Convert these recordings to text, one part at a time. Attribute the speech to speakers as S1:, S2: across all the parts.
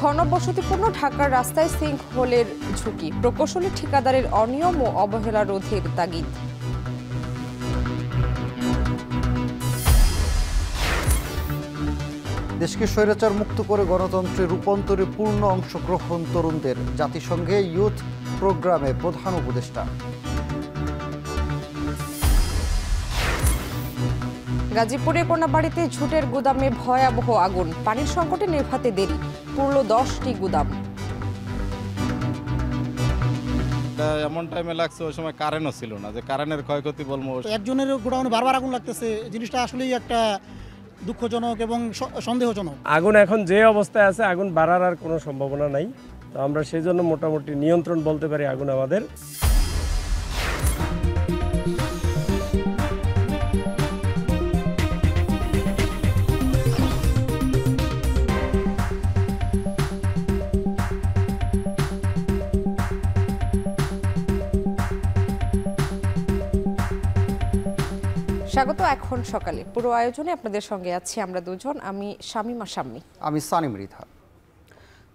S1: ঘনবসতিপূর্ণ ঢাকার রাস্তায় সিঙ্কহোলের ঝুঁকি, প্রকৌশলী ঠিকাদারের অনিয়ম ও অবহেলা রোধের তাগিদ।
S2: দেশকে স্বৈরাচার মুক্ত করে গণতন্ত্রের রূপান্তরে পূর্ণ অংশগ্রহণ তরুণদের, জাতিসংঘে ইউথ প্রোগ্রামে প্রধান উপদেষ্টা।
S1: গাজীপুরে কোনাবাড়িতে ঝুটের গুদামে ভয়াবহ আগুন, পানির সংকটে নেভাতে দেরি, পুরল 10টি গুদাম।
S3: এমন টাইমে লাগছে, ওই সময় কারেন্টও ছিল না, যে কারেন্টের ক্ষয়ক্ষতি বলবো।
S4: একজনের গোডাউনে বারবার আগুন লাগতেছে, জিনিসটা আসলেই একটা দুঃখজনক এবং সন্দেহজনক।
S5: আগুন এখন যে অবস্থায় আছে, আগুন বাড়ার আর কোনো সম্ভাবনা নাই। তো আমরা সেই জন্য মোটামুটি নিয়ন্ত্রণ বলতে পারি আগুন আমাদের।
S1: স্বাগত এখন সকালে। পুরো আয়োজনে আপনাদের সঙ্গে আছি আমরা দুজন, আমি শামিমা শাম্মী,
S2: আমি সানিম রিধা।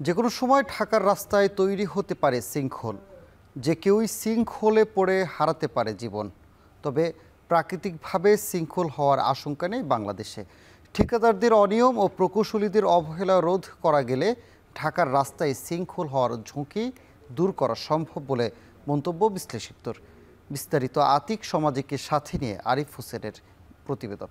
S2: যে কোনো সময় ঢাকার রাস্তায় তৈরি হতে পারে সিঙ্কহোল, যে কেউই সিঙ্কহোলে পড়ে হারাতে পারে জীবন। তবে প্রাকৃতিকভাবে সিঙ্কহোল হওয়ার আশঙ্কা নেই বাংলাদেশে। ঠিকাদারদের অনিয়ম ও প্রকৌশলীদের অবহেলা রোধ করা গেলে ঢাকার রাস্তায় সিঙ্কহোল হওয়ার ঝুঁকি দূর করা সম্ভব বলে মন্তব্য বিশ্লেষকদের। বিস্তারিত আতিক সমাজিকে সাথে নিয়ে আরিফ হোসেনের প্রতিবেদন।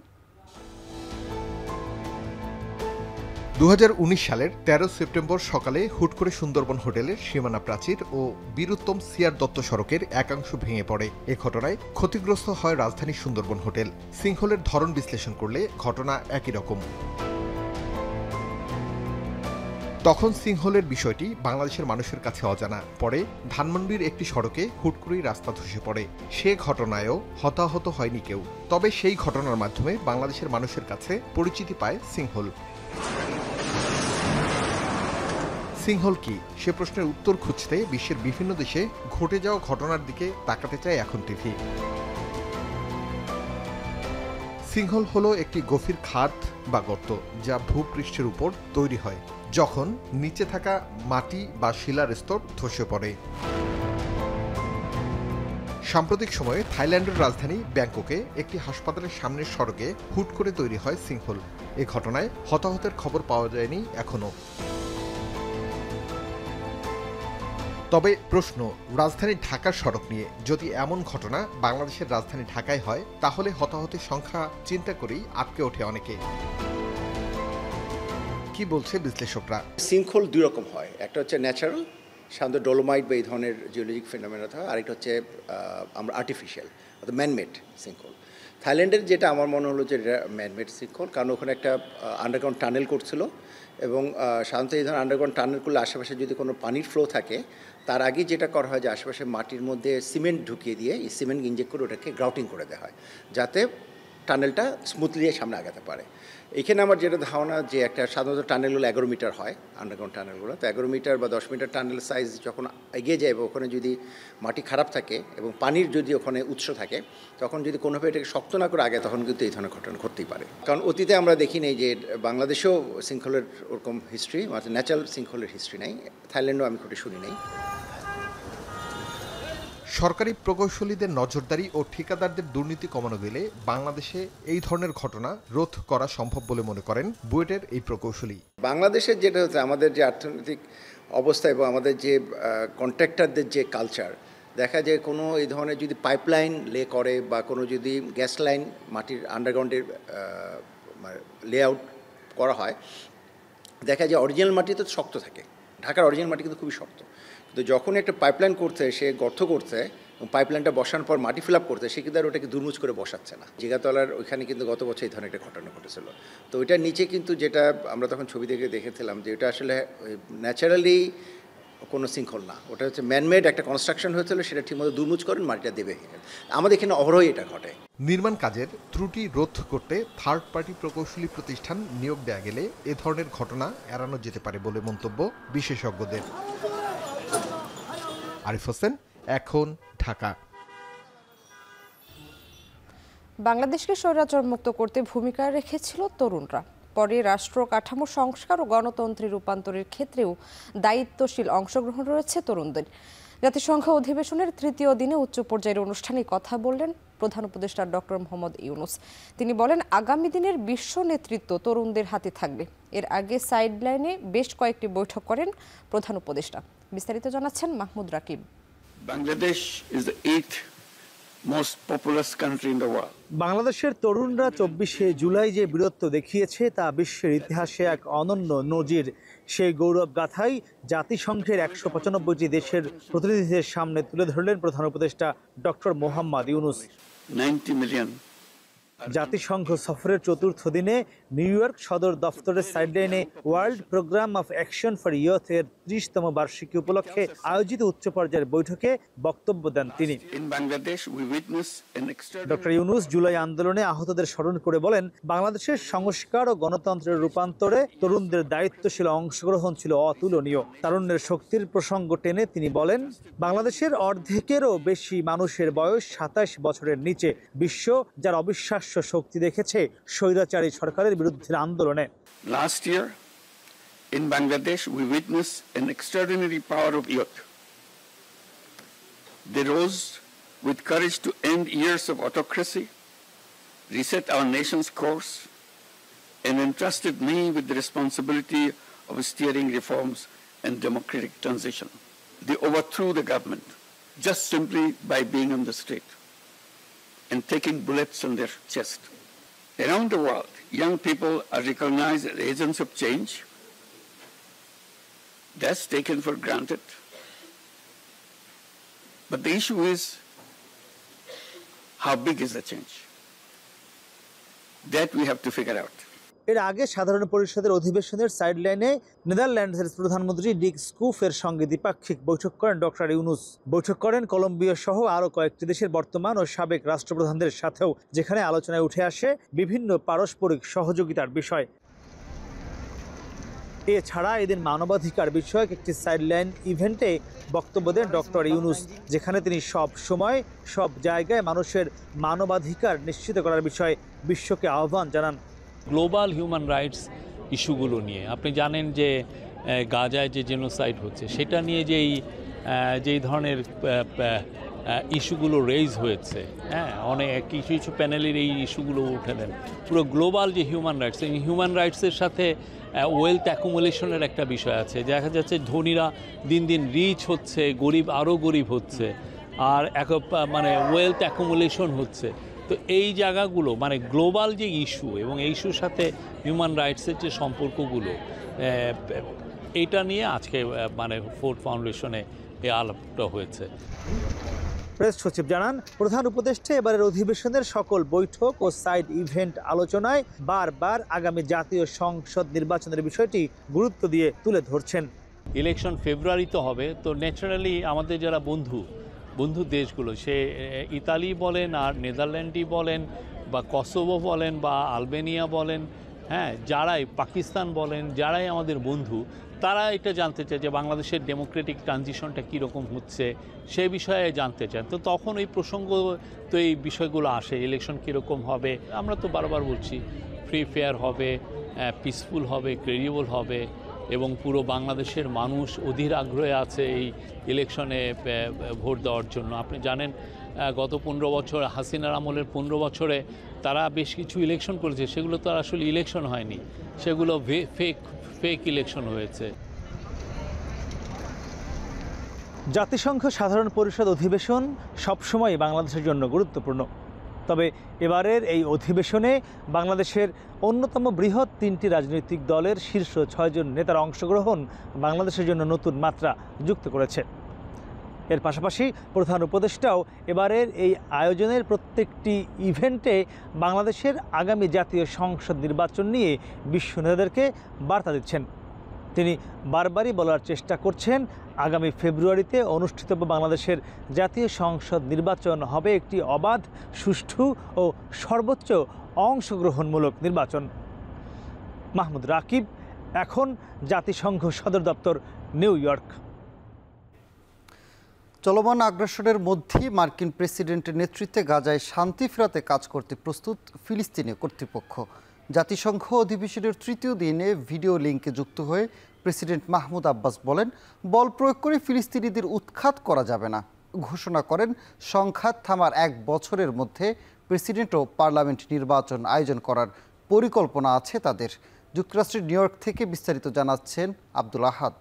S6: 2019 সালের 13 সেপ্টেম্বর সকালে হুট করে সুন্দরবন হোটেলের সীমানা প্রাচীর ও বীরুত্তম সিআর দত্ত সড়কের একাংশ ভেঙে পড়ে। এ ঘটনায় ক্ষতিগ্রস্ত হয় রাজধানীর সুন্দরবন হোটেল। সিঙ্কহোলের ধরন বিশ্লেষণ করলে ঘটনা একই রকম। তখন সিঙ্কহোলের বিষয়টি বাংলাদেশের মানুষের কাছে অজানা। পরে ধানমন্ডির একটি সড়কে হুট করেই রাস্তা ধসে পড়ে। সে ঘটনায়ও হতাহত হয়নি কেউ। তবে সেই ঘটনার মাধ্যমে বাংলাদেশের মানুষের কাছে পরিচিতি পায় সিঙ্কহোল। সিঙ্কহোল কি, সে প্রশ্নের উত্তর খুঁজতে বিশ্বের বিভিন্ন দেশে ঘটে যাওয়া ঘটনার দিকে তাকাতে চায় এখন টিভি। সিঙ্কহোল হলো একটি গভীর খাদ বা গর্ত, যা ভূপৃষ্ঠের উপর তৈরি হয় যখন নিচে থাকা মাটি বা শিলার স্তর ধসে পড়ে। সাম্প্রতিক সময়ে থাইল্যান্ডের রাজধানী ব্যাংককে একটি হাসপাতালের সামনের সড়কে হুট করে তৈরি হয় সিঙ্কহোল। এ ঘটনায় হতাহতের খবর পাওয়া যায়নি এখনো। তবে প্রশ্ন, রাজধানী ঢাকার সড়ক নিয়ে যদি এমন ঘটনা বাংলাদেশের রাজধানী ঢাকায় হয়, তাহলে হতাহতের সংখ্যা চিন্তা করেই আটকে ওঠে অনেকে। কি বলছে বিশ্লেষকরা?
S7: সিঙ্কহোল দুই রকম হয়, একটা হচ্ছে ন্যাচারাল, সাধারণত ডোলোমাইট বা এই ধরনের জিওলজিক ফেনোমেনা হয়, আরেকটা হচ্ছে আমরা আর্টিফিশিয়াল অর্থাৎ ম্যানমেড সিঙ্কহোল। থাইল্যান্ডের যেটা আমার মনে হলো যে ম্যানমেড সিঙ্কহোল, কারণ ওখানে একটা আন্ডারগ্রাউন্ড টানেল করছিল এবং সাধারণত এই ধরনের আন্ডারগ্রাউন্ড টানেল করলে আশেপাশে যদি কোনো পানির ফ্লো থাকে, তার আগে যেটা করা হয় যে আশেপাশে মাটির মধ্যে সিমেন্ট ঢুকিয়ে দিয়ে এই সিমেন্ট ইনজেক্ট করে ওটাকে গ্রাউটিং করে দেওয়া হয়, যাতে টানেলটা স্মুথলি সামনে আগাতে পারে। এখানে আমার যেটা ধারণা যে একটা সাধারণত টানেলগুলো 11 মিটার হয়, আন্ডারগ্রাউন্ড টানেলগুলো, তো 11 মিটার বা 10 মিটার টানেল সাইজ যখন এগিয়ে যায়, ওখানে যদি মাটি খারাপ থাকে এবং পানির যদি ওখানে উৎস থাকে, তখন যদি কোনোভাবে এটাকে শক্ত না করে আগে, তখন কিন্তু এই ধরনের ঘটনা ঘটতেই পারে। কারণ অতীতে আমরা দেখি নেই যে বাংলাদেশেও সিঙ্কহোলের ওরকম হিস্ট্রি, মানে ন্যাচারাল সিঙ্কহোলের হিস্ট্রি নেই, থাইল্যান্ডেও আমি খুঁটে শুনি নেই।
S6: সরকারি প্রকৌশলীদের নজরদারি ও ঠিকাদারদের দুর্নীতি কমানো গেলে বাংলাদেশে এই ধরনের ঘটনা রোধ করা সম্ভব বলে মনে করেন বুয়েটের এই প্রকৌশলী।
S7: বাংলাদেশের যেটা হচ্ছে আমাদের যে অর্থনৈতিক অবস্থা এবং আমাদের যে কন্ট্রাক্টরদের যে কালচার, দেখা যায় কোনো এই ধরনের যদি পাইপলাইন লে করে বা কোনো যদি গ্যাস লাইন মাটির আন্ডারগ্রাউন্ডের লেআউট করা হয়, দেখা যায় অরিজিনাল মাটি তো শক্ত থাকে, ঢাকার অরিজিনাল মাটি কিন্তু খুবই শক্ত, কিন্তু যখন একটা পাইপলাইন করতে, সে গর্ত করতে এবং পাইপলাইনটা বসানোর পর মাটি ফিল আপ করতে, সে কিন্তু আর ওটাকে দুর্মুজ করে বসাচ্ছে না। জিগাতলার ওইখানে কিন্তু গত বছর এই ধরনের একটা ঘটনা ঘটেছিল। তো ওইটার নিচে কিন্তু যেটা আমরা তখন ছবি দেখে দেখেছিলাম যে ওটা আসলে ন্যাচারালি কোনো সিঙ্কহোল না, ওটা হচ্ছে ম্যানমেড একটা কনস্ট্রাকশন হয়েছিল, সেটা ঠিকমতো দুর্মুজ করেন মাটিটা দেবে। আমাদের এখানে অহরহই এটা ঘটে।
S6: নির্মাণ কাজের ত্রুটি রোধ করতে থার্ড পার্টি প্রকৌশলী প্রতিষ্ঠান নিয়োগ দেয়া গেলে এ ধরনের ঘটনা এড়ানো যেতে পারে বলে মন্তব্য বিশেষজ্ঞদের। আরিফ হোসেন, এখন, ঢাকা।
S1: বাংলাদেশকে স্বৈরাচার মুক্ত করতে ভূমিকা রেখেছিল তরুণরা। পরে রাষ্ট্র কাঠামো সংস্কার ও গণতন্ত্রের রূপান্তরের ক্ষেত্রেও দায়িত্বশীল অংশগ্রহণ রয়েছে তরুণদের। জাতিসংঘ অধিবেশনের তৃতীয় দিনে উচ্চ পর্যায়ের অনুষ্ঠানে কথা বললেন প্রধান উপদেষ্টা ডক্টর মোহাম্মদ ইউনূস। তিনি বলেন, আগামী দিনের বিশ্ব নেতৃত্ব তরুণদের হাতে থাকবে। এর আগে সাইডলাইনে বেশ কয়েকটি বৈঠক করেন প্রধান উপদেষ্টা। বিস্তারিত জানাচ্ছেন Mahmud Rakib.
S8: Bangladesh is the 8th most populous country in the world.
S9: বাংলাদেশের তরুণরা 24শে জুলাই যে বীরত্ব দেখিয়েছে তা বিশ্বের ইতিহাসে এক অনন্য নজির। সেই গৌরব গাথাই জাতিসংঘের 195টি দেশের প্রতিনিধিদের সামনে তুলে ধরলেন প্রধান উপদেষ্টা ডক্টর মোহাম্মদ ইউনূস।
S8: 90 million.
S9: জাতিসংঘ সফরের চতুর্থ দিনে নিউ ইয়র্ক সদর দফতরের সাইডলাইনে world programme of action for youth এর 30তম বার্ষিকী উপলক্ষে আয়োজিত উচ্চ পর্যায়ের বৈঠকে বক্তব্য দেন তিনি। ডক্টর ইউনূস জুলাই আন্দোলনে আহতদের স্মরণ করে বলেন, বাংলাদেশের সংস্কার ও গণতন্ত্রের রূপান্তরে তরুণদের দায়িত্বশীল অংশগ্রহণ ছিল অতুলনীয়। তারুণ্যের শক্তির প্রসঙ্গ টেনে তিনি বলেন, বাংলাদেশের অর্ধেকেরও বেশি মানুষের বয়স 27 বছরের নিচে। বিশ্ব যার অবিশ্বাস্য শক্তি দেখেছে স্বৈরাচারী সরকারের বিরুদ্ধে আন্দোলনে।
S8: Last year in Bangladesh we witnessed an extraordinary power of youth. They rose with courage to end years of autocracy, reset our nation's course, and entrusted me with the responsibility of steering reforms and democratic transition. They overthrew the government just simply by being on the street and taking bullets on their chest. Around the world, young people are recognized as agents of change. That's taken for granted. But the issue is, how big is the change? That we have to figure out.
S9: এর আগে সাধারণ পরিষদের অধিবেশনের সাইডলাইনে নেদারল্যান্ডসের প্রধানমন্ত্রী ডিক স্কুফের সঙ্গে দ্বিপাক্ষিক বৈঠক করেন ডক্টর ইউনূস। বৈঠক করেন কলম্বিয়া সহ আরও কয়েকটি দেশের বর্তমান ও সাবেক রাষ্ট্রপ্রধানদের সাথেও, যেখানে আলোচনায় উঠে আসে বিভিন্ন পারস্পরিক সহযোগিতার বিষয়। এছাড়া এদিন মানবাধিকার বিষয়ক একটি সাইডলাইন ইভেন্টে বক্তব্য দেন ডক্টর ইউনূস, যেখানে তিনি সব সময় সব জায়গায় মানুষের মানবাধিকার নিশ্চিত করার বিষয়ে বিশ্বকে আহ্বান জানান।
S10: গ্লোবাল হিউম্যান রাইটস ইস্যুগুলো নিয়ে আপনি জানেন যে গাজায় যে জেনোসাইড হচ্ছে সেটা নিয়ে যেই ধরনের ইস্যুগুলো রেইজ হয়েছে, হ্যাঁ, অনেক কিছু কিছু প্যানেলের এই ইস্যুগুলো উঠে দেন। পুরো গ্লোবাল যে হিউম্যান রাইটস, এই হিউম্যান রাইটসের সাথে ওয়েলথ অ্যাকুমুলেশনের একটা বিষয় আছে। দেখা যাচ্ছে ধনীরা দিন দিন রিচ হচ্ছে, গরিব আরও গরিব হচ্ছে, আর মানে ওয়েলথ অ্যাকুমুলেশন হচ্ছে। তো এই জায়গাগুলো মানে গ্লোবাল যে ইস্যু এবং এই ইস্যুর সাথে হিউম্যান রাইটসের যে সম্পর্কগুলো, এইটা নিয়ে আজকে মানে ফোর্ড ফাউন্ডেশনে এই আলাপটা হয়েছে।
S9: প্রেস সচিব জানান, প্রধান উপদেষ্টা এবারের অধিবেশনের সকল বৈঠক ও সাইড ইভেন্ট আলোচনায় বারবার আগামী জাতীয় সংসদ নির্বাচনের বিষয়টি গুরুত্ব দিয়ে তুলে ধরছেন।
S10: ইলেকশন ফেব্রুয়ারিতে হবে, তো ন্যাচারালি আমাদের যারা বন্ধু দেশগুলো, সে ইতালি বলেন আর নেদারল্যান্ডই বলেন বা কসোভো বলেন বা আলবেনিয়া বলেন, হ্যাঁ, যারাই পাকিস্তান বলেন, যারাই আমাদের বন্ধু, তারা এটা জানতে চায় যে বাংলাদেশের ডেমোক্রেটিক ট্রানজিশনটা কীরকম হচ্ছে সে বিষয়ে জানতে চান। তো তখন এই প্রসঙ্গ, তো এই বিষয়গুলো আসে, ইলেকশন কীরকম হবে। আমরা তো বারবার বলছি ফ্রি ফেয়ার হবে, পিসফুল হবে, ক্রেডিবল হবে, এবং পুরো বাংলাদেশের মানুষ অধীর আগ্রহে আছে এই ইলেকশনে ভোট দেওয়ার জন্য। আপনি জানেন গত 15 বছর হাসিনার আমলের 15 বছরে তারা বেশ কিছু ইলেকশন করেছে, সেগুলো তো আসলে ইলেকশন হয়নি, সেগুলো ফেক ইলেকশন হয়েছে।
S9: জাতিসংঘ সাধারণ পরিষদ অধিবেশন সবসময় বাংলাদেশের জন্য গুরুত্বপূর্ণ। তবে এবারের এই অধিবেশনে বাংলাদেশের অন্যতম বৃহৎ 3টি রাজনৈতিক দলের শীর্ষ 6 জন নেতার অংশগ্রহণ বাংলাদেশের জন্য নতুন মাত্রা যুক্ত করেছে। এর পাশাপাশি প্রধান উপদেষ্টাও এবারের এই আয়োজনের প্রত্যেকটি ইভেন্টে বাংলাদেশের আগামী জাতীয় সংসদ নির্বাচন নিয়ে বিশ্ব নেতাদেরকে বার্তা দিচ্ছেন। তিনি বারবারই বলার চেষ্টা করছেন, আগামী ফেব্রুয়ারিতে অনুষ্ঠিতব্য বাংলাদেশের জাতীয় সংসদ নির্বাচন হবে একটি অবাধ, সুষ্ঠু ও সর্বোচ্চ অংশগ্রহণমূলক নির্বাচন। মাহমুদ রাকিব, এখন জাতিসংঘ সদর দপ্তর, নিউ ইয়র্ক।
S2: চলমান আগ্রাসনের মধ্যেই মার্কিন প্রেসিডেন্টের নেতৃত্বে গাজায় শান্তি ফেরাতে কাজ করতে প্রস্তুত ফিলিস্তিনি কর্তৃপক্ষ। জাতিসংঘ অধিবেশনের তৃতীয় দিনে ভিডিও লিঙ্কে যুক্ত হয়ে প্রেসিডেন্ট মাহমুদ আব্বাস বলেন, বল প্রয়োগ করে ফিলিস্তিনিদের উৎখাত করা যাবে না। ঘোষণা করেন সংঘাত থামার 1 বছরের মধ্যে প্রেসিডেন্ট ও পার্লামেন্ট নির্বাচন আয়োজন করার পরিকল্পনা আছে তাদের। যুক্তরাষ্ট্রের নিউ ইয়র্ক থেকে বিস্তারিত জানাচ্ছেন আব্দুল আহাদ।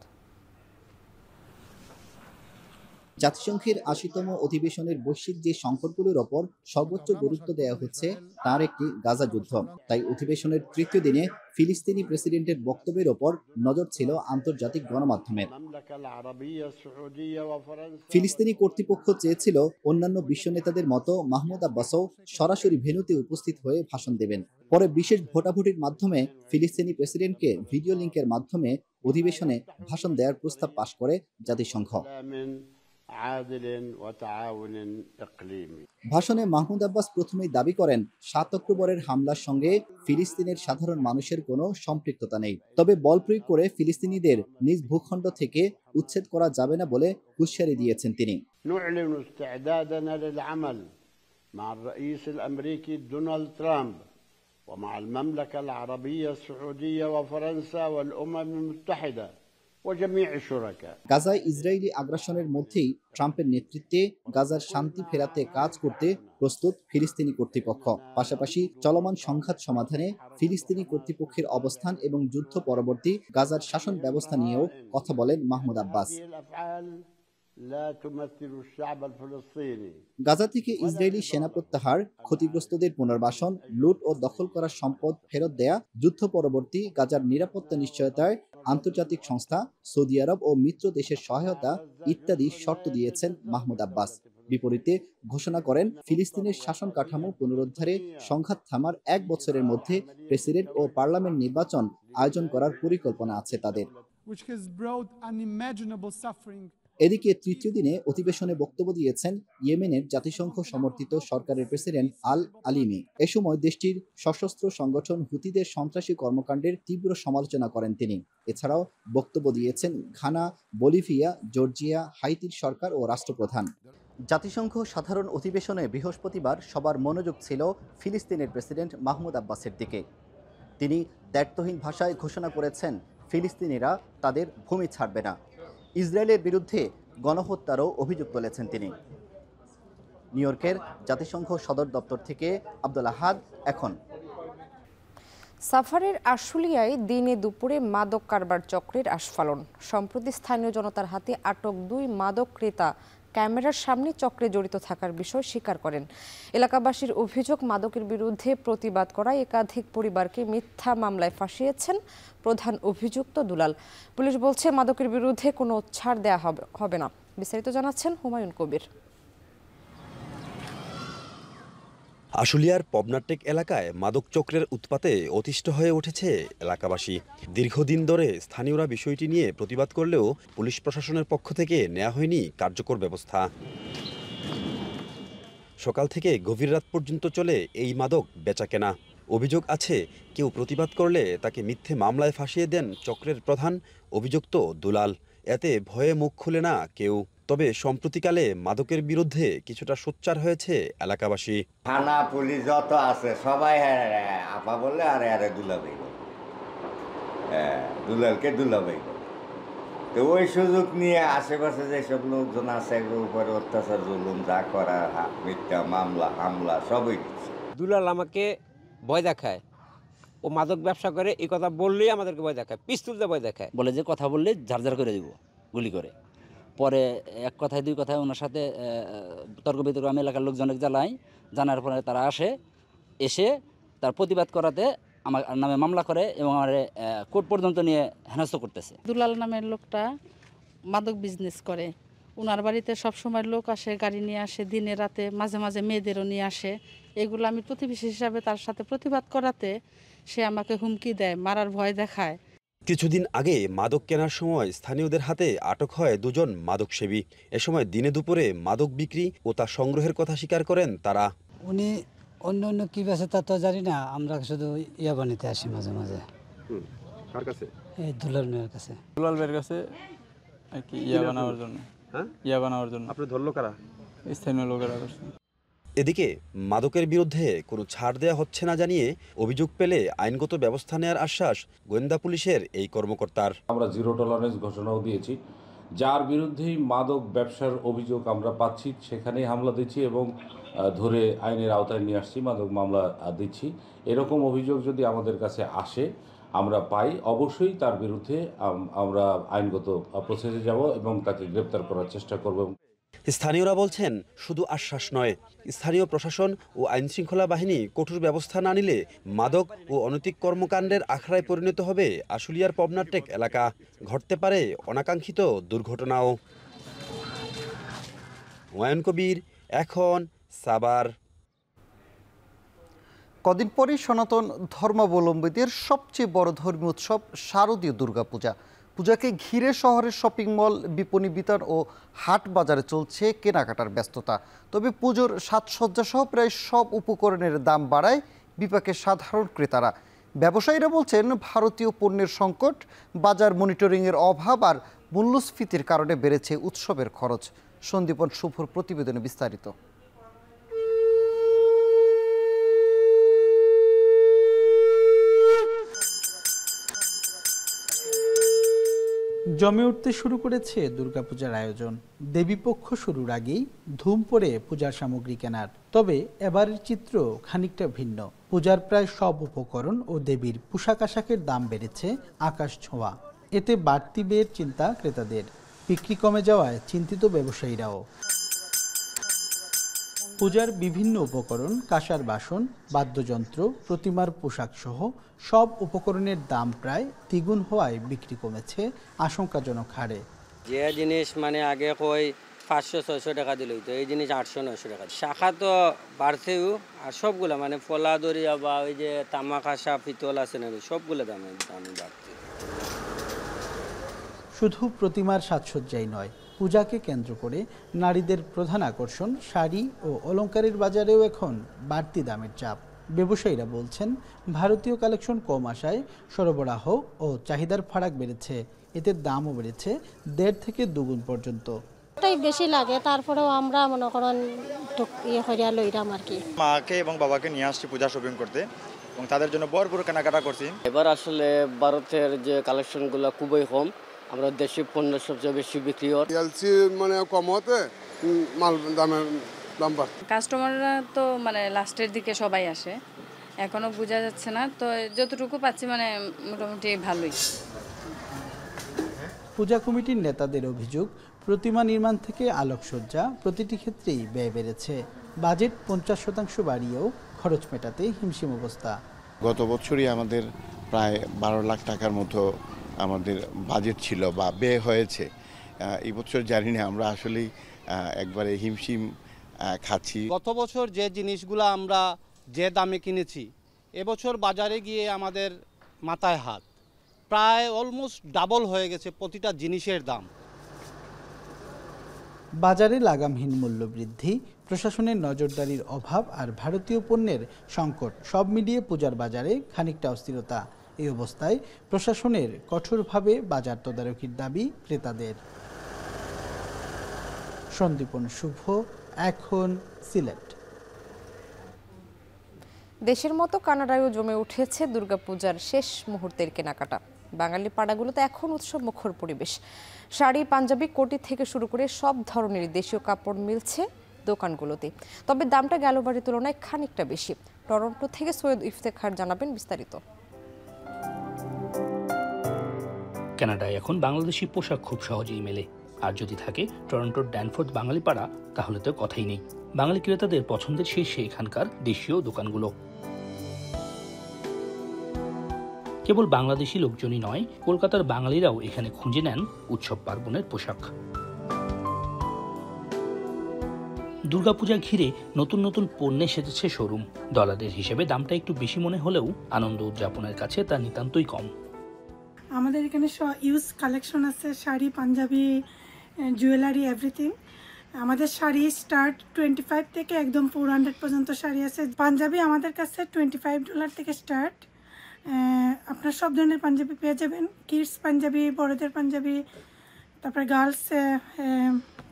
S11: জাতিসংঘের ৮০তম অধিবেশনের বৈশ্বিক যে সংকটগুলোর ওপর সর্বোচ্চ গুরুত্ব দেওয়া হচ্ছে তার একটি গাজা যুদ্ধ। তাই অধিবেশনের তৃতীয় দিনে ফিলিস্তিনি প্রেসিডেন্টের বক্তব্যের ওপর নজর ছিল আন্তর্জাতিক গণমাধ্যমের। ফিলিস্তিনি কর্তৃপক্ষ চেয়েছিল অন্যান্য বিশ্ব নেতাদের মতো মাহমুদ আব্বাসও সরাসরি ভেন্যুতে উপস্থিত হয়ে ভাষণ দেবেন। পরে বিশেষ ভোটাভুটির মাধ্যমে ফিলিস্তিনি প্রেসিডেন্টকে ভিডিও লিঙ্কের মাধ্যমে অধিবেশনে ভাষণ দেওয়ার প্রস্তাব পাশ করে জাতিসংঘ। ভাষণে মাহমুদ আব্বাস প্রথমেই দাবি করেন ৭ অক্টোবরের হামলার সঙ্গে ফিলিস্তিনের সাধারণ মানুষের কোনো সম্পৃক্ততা নেই, তবে বল প্রয়োগ করে ফিলিস্তিনিদের নিজ ভূখণ্ড থেকে উচ্ছেদ করা যাবে না বলে হুঁশিয়ারি দিয়েছেন তিনি।
S12: ومع المملكة العربية السعودية وفرنسا والأمم المتحدة وجميع الشركاء।
S11: গাজায় ইসরায়েলি আগ্রাসনের মধ্যেই ট্রাম্পের নেতৃত্বে গাজার শান্তি ফেরাতে কাজ করতে প্রস্তুত ফিলিস্তিনি কর্তৃপক্ষ। পাশাপাশি চলমান সংঘাত সমাধানে ফিলিস্তিনি কর্তৃপক্ষের অবস্থান এবং যুদ্ধ পরবর্তী গাজার শাসন ব্যবস্থা নিয়েও কথা বলেন মাহমুদ আব্বাস। গাজা থেকে ইসরায়েলি সেনা প্রত্যাহার, ক্ষতিগ্রস্তদের পুনর্বাসন, লুট ও দখল করা সম্পদ ফেরত দেয়া, যুদ্ধ পরবর্তী গাজার নিরাপত্তা নিশ্চয়তায় আন্তর্জাতিক সংস্থা, সৌদি আরব ও মিত্র দেশের সহায়তা ইত্যাদি শর্ত দিয়েছেন মাহমুদ আব্বাস। বিপরীতে ঘোষণা করেন ফিলিস্তিনের শাসন কাঠামো পুনরুদ্ধারে সংঘাত থামার 1 বছরের মধ্যে প্রেসিডেন্ট ও পার্লামেন্ট নির্বাচন আয়োজন করার পরিকল্পনা আছে তাদের। এদিকে তৃতীয় দিনে অধিবেশনে বক্তব্য দিয়েছেন ইয়েমেনের জাতিসংঘ সমর্থিত সরকারের প্রেসিডেন্ট আল আলিমি। এ সময় দেশটির সশস্ত্র সংগঠন হুতিদের সন্ত্রাসী কর্মকাণ্ডের তীব্র সমালোচনা করেন তিনি। এছাড়াও বক্তব্য দিয়েছেন ঘানা, বলিভিয়া, জর্জিয়া, হাইতির সরকার ও রাষ্ট্রপ্রধান। জাতিসংঘ সাধারণ অধিবেশনে বৃহস্পতিবার সবার মনোযোগ ছিল ফিলিস্তিনের প্রেসিডেন্ট মাহমুদ আব্বাসের দিকে। তিনি দায়িত্বহীন ভাষায় ঘোষণা করেছেন ফিলিস্তিনিরা তাদের ভূমি ছাড়বে না। ইসরায়েলের বিরুদ্ধে গণহত্যারও অভিযোগ তুলেছেন তিনি। নিউ ইয়র্কের জাতিসংঘ সদর দপ্তর থেকে আব্দুল আহাদ। এখন
S1: সাফারের আশুলিয়ায় দিনে দুপুরে মাদক কারবার চক্রের আস্ফালন। সম্প্রতি স্থানীয় জনতার হাতে আটক 2 মাদক ক্রেতা ক্যামেরার সামনে চক্রে জড়িত থাকার বিষয় স্বীকার করেন। এলাকাবাসীর অভিযোগ, মাদকের বিরুদ্ধে প্রতিবাদ করায় একাধিক পরিবারকে মিথ্যা মামলায় ফাঁসিয়েছেন প্রধান অভিযুক্ত দুলাল। পুলিশ বলছে মাদকের বিরুদ্ধে কোনো ছাড় দেয়া হবে না। বিস্তারিত জানাচ্ছেন হুমায়ুন কবির।
S13: আশুলিয়ার পবনাটেক এলাকায় মাদক চক্রের উৎপাতে অতিষ্ঠ হয়ে উঠেছে এলাকাবাসী। দীর্ঘদিন ধরে স্থানীয়রা বিষয়টি নিয়ে প্রতিবাদ করলেও পুলিশ প্রশাসনের পক্ষ থেকে নেওয়া হয়নি কার্যকর ব্যবস্থা। সকাল থেকে গভীর রাত পর্যন্ত চলে এই মাদক বেচাকেনা। অভিযোগ আছে, কেউ প্রতিবাদ করলে তাকে মিথ্যে মামলায় ফাঁসিয়ে দেন চক্রের প্রধান অভিযুক্ত দুলাল। এতে ভয়ে মুখ খুলে না কেউ। তবে সম্প্রতিকালে মাদকের বিরুদ্ধে কিছুটা সোচ্চার হয়েছে এলাকাবাসী।
S14: থানা পুলিশ যত আছে সবাই আপা বললে আরে দুলাভাই বলে, দুলালকে দুলাভাই বলে। তো ওই সুযোগ নিয়ে আশেপাশে যেসব লোকজন আছে এগুলোর উপরে অত্যাচার জুলুম যা করার, মিথ্যা মামলা হামলা সবই দিচ্ছে।
S15: দুলাল আমাকে ভয় দেখায়, ও মাদক ব্যবসা করে, এই কথা বললেই আমাদেরকে ভয় দেখায়, পিস্তল দিয়ে ভয় দেখায়, বলে যে কথা বললে ঝাড়ঝাড় করে দিব গুলি করে। পরে এক কথায় 2 কথায় ওনার সাথে তর্ক বিতর্ক আমি এলাকার লোকজনকে জানার পরে তারা এসে তার প্রতিবাদ করাতে আমার নামে মামলা করে এবং আমার কোর্ট পর্যন্ত নিয়ে হেনস্থ করতেছে।
S16: দুলাল নামের লোকটা মাদক বিজনেস করে। ওনার বাড়িতে সবসময় লোক আসে, গাড়ি নিয়ে আসে, দিনে রাতে, মাঝে মাঝে মেয়েদেরও নিয়ে আসে। এগুলো আমি প্রতিবেশী হিসাবে তার সাথে প্রতিবাদ করাতে সে আমাকে হুমকি দেয়, মারার ভয় দেখায়।
S13: কিছুদিন আগে মাদক কেনার সময় স্থানীয়দের হাতে আটক হয় 2 জন মাদক সেবী। এ সময় দিনে দুপুরে মাদক বিক্রি ও তা সংগ্রহের কথা স্বীকার করেন তারা।
S17: উনি অন্য কি বেছে তা তো জানি না, আমরা শুধু ইয়া বানাতে আসি মাঝে মাঝে।
S13: কার কাছে?
S17: এই দুলাল মেয়ের কাছে।
S18: দুলাল মেয়ের কাছে আর কি ইয়া বানানোর জন্য। হ্যাঁ, ইয়া বানানোর জন্য।
S13: আপনি ধরলো কারা?
S18: স্থানীয় লোকেরা।
S13: এদিকে মাদকের বিরুদ্ধে কোনো ছাড় দেওয়া হচ্ছে না জানিয়ে অভিযোগ পেলে আইনগত ব্যবস্থা নেওয়ার আশ্বাস গোয়েন্দা পুলিশের এই কর্মকর্তার।
S19: আমরা জিরো টলারেন্স ঘোষণাও দিয়েছি, যার বিরুদ্ধেই মাদক ব্যবসার অভিযোগ আমরা পাচ্ছি সেখানেই হামলা দিচ্ছি এবং ধরে আইনের আওতায় নিয়ে আসছি, মাদক মামলা দিচ্ছি। এরকম অভিযোগ যদি আমাদের কাছে আসে, আমরা পাই, অবশ্যই তার বিরুদ্ধে আমরা আইনগত প্রসেসে যাব এবং তাকে গ্রেপ্তার করার চেষ্টা করব।
S13: স্থানীয়রা বলছেন, শুধু আশ্বাস নয়, স্থানীয় প্রশাসন ও আইনশৃঙ্খলা বাহিনী কঠোর ব্যবস্থা না নিলে মাদক ও অনৈতিক কর্মকাণ্ডের আখড়ায় পরিণত হবে আশুলিয়ার পবনাটেক এলাকা। ঘটতে পারে অনাকাঙ্ক্ষিত দুর্ঘটনাও। হুমায়ুন কবির, এখন, সাভার।
S2: কদিন পরেই সনাতন ধর্মাবলম্বীদের সবচেয়ে বড় ধর্মীয় উৎসব শারদীয় দুর্গাপূজা। পূজাকে ঘিরে শহরের শপিং মল, বিপণী বিতান ও হাট বাজারে চলছে কেনাকাটার ব্যস্ততা। তবে পুজোর সাজসজ্জা সহ প্রায় সব উপকরণের দাম বাড়ায় বিপাকে সাধারণ ক্রেতারা। ব্যবসায়ীরা বলছেন, ভারতীয় পণ্যের সংকট, বাজার মনিটরিংয়ের অভাব আর মূল্যস্ফীতির কারণে বেড়েছে উৎসবের খরচ। সন্দীপন শুভর প্রতিবেদনে বিস্তারিত।
S20: জমে উঠতে শুরু করেছে দুর্গাপূজার আয়োজন। দেবীপক্ষ শুরুর আগেই ধুম পড়ে পূজার সামগ্রী কেনার। তবে এবারের চিত্র খানিকটা ভিন্ন। পূজার প্রায় সব উপকরণ ও দেবীর পোশাক আশাকের দাম বেড়েছে আকাশ ছোঁয়া। এতে বাড়তি ব্যয়ের চিন্তা ক্রেতাদের। বিক্রি কমে যাওয়ায় চিন্তিত ব্যবসায়ীরাও। পূজার বিভিন্ন উপকরণ, কাঁসার বাসন, বাদ্যযন্ত্র, প্রতিমার পোশাক সহ সব উপকরণের দাম প্রায় দ্বিগুণ হওয়ায় বিক্রি কমেছে আশঙ্কাজনক হারে।
S21: যে জিনিস মানে আগে কই 500-600 টাকা দিল, তো এই জিনিস 800-900 টাকা। শাখা তো বাড়ছেও, আর সবগুলো মানে ফলা দরিয়া বা ওই যে তামা কাঁসা পিতল আছে না, সবগুলো দামে বাড়ছে।
S20: শুধু প্রতিমার সাজসজ্জাই নয়, পূজাকে কেন্দ্র করে নারীদের প্রধান আকর্ষণ শাড়ি ও অলংকারের বাজারেও এখন বাড়তি দামের চাপ। ব্যবসায়ীরা বলছেন, ভারতীয় কালেকশন কম আসায় সরবরাহ ও চাহিদার ফারাক বেড়েছে। এতে দামও বেড়েছে 1.5 থেকে 2 গুণ পর্যন্ত।
S22: ওটাই বেশি লাগে, তারপরেও আমরা মনে করেন ইয়ে হইয়া লইরাম আর কি।
S23: মাকে এবং বাবাকে নিয়ে আসছি পূজা শপিং করতে এবং তাদের জন্য ভরপুর কেনাকাটা করছি।
S21: এবার আসলে ভারতের যে কালেকশনগুলো খুবই কম, আমরা দেশি পণ্য সবচেয়ে বেশি বিক্রি হয়।
S24: মানে কম হতে মাল দাম বাড়ছে।
S25: কাস্টমাররা তো মানে লাস্টের দিকে সবাই আসে, এখনো বোঝা যাচ্ছে না, তো যতটুকু পাচ্ছি মানে মোটামুটি ভালোই।
S20: পূজা কমিটির নেতাদের অভিযোগ, প্রতিমা নির্মাণ থেকে আলোকসজ্জা প্রতিটি ক্ষেত্রেই ব্যয় বেড়েছে। বাজেট 50% বাড়িয়েও খরচ মেটাতে হিমশিম অবস্থা।
S26: গত বছরই আমাদের প্রায় 12 লাখ টাকার মতো আমাদের বাজেট ছিল বা ব্যয় হয়েছে। এই বছর জানি না, আমরা আসলেই একবারে হিমশিম খাচ্ছি।
S27: গত বছর যে জিনিসগুলো আমরা যে দামে কিনেছি, এবছর বাজারে গিয়ে আমাদের মাথায় হাত, প্রায় অলমোস্ট ডাবল হয়ে গেছে প্রতিটা জিনিসের দাম।
S20: বাজারে লাগামহীন মূল্য বৃদ্ধি, প্রশাসনের নজরদারির অভাব আর ভারতীয় পণ্যের সংকট সব মিলিয়ে পূজার বাজারে খানিকটা অস্থিরতা। এই অবস্থায় প্রশাসনের কঠোরভাবে বাজার তদারকির দাবি ক্রেতাদের। সন্দীপন শুভ, এখন, সিলেট।
S1: দেশের মতো কানাডায়ও জমে উঠেছে দুর্গাপূজার শেষ মুহূর্তের কেনাকাটা। বাঙালি পাড়াগুলোতে এখন উৎসব মুখর পরিবেশ। শাড়ি, পাঞ্জাবি, কোটি থেকে শুরু করে সব ধরনের দেশীয় কাপড় মিলছে দোকানগুলোতে। তবে দামটা গেলবারের তুলনায় খানিকটা বেশি। টরন্টো থেকে সৈয়দ ইফতেখার জানাবেন বিস্তারিত।
S28: কানাডায় এখন বাংলাদেশি পোশাক খুব সহজেই মেলে, আর যদি থাকে টরন্টোর ড্যানফোর্থ বাঙালি পাড়া, তাহলে তো কথাই নেই। বাঙালি ক্রেতাদের পছন্দের শীর্ষে এখানকার দেশীয় দোকানগুলো। কেবল বাংলাদেশি লোকজনই নয়, কলকাতার বাঙালিরাও এখানে খুঁজে নেন উৎসব পার্বণের পোশাক। দুর্গাপূজা ঘিরে নতুন নতুন পণ্যে সেজেছে শোরুম। ডলারের হিসেবে দামটা একটু বেশি মনে হলেও আনন্দ উদযাপনের কাছে তা নিতান্তই কম।
S29: আমাদের এখানে ইউজ কালেকশন আছে, শাড়ি, পাঞ্জাবি, জুয়েলারি, এভরিথিং। আমাদের শাড়ি স্টার্ট $25 থেকে একদম $400 পর্যন্ত শাড়ি আছে। পাঞ্জাবি আমাদের কাছে $25 থেকে স্টার্ট। আপনার সব ধরনের পাঞ্জাবি পেয়ে যাবেন, কিডস পাঞ্জাবি, বড়দের পাঞ্জাবি, তারপরে গার্লস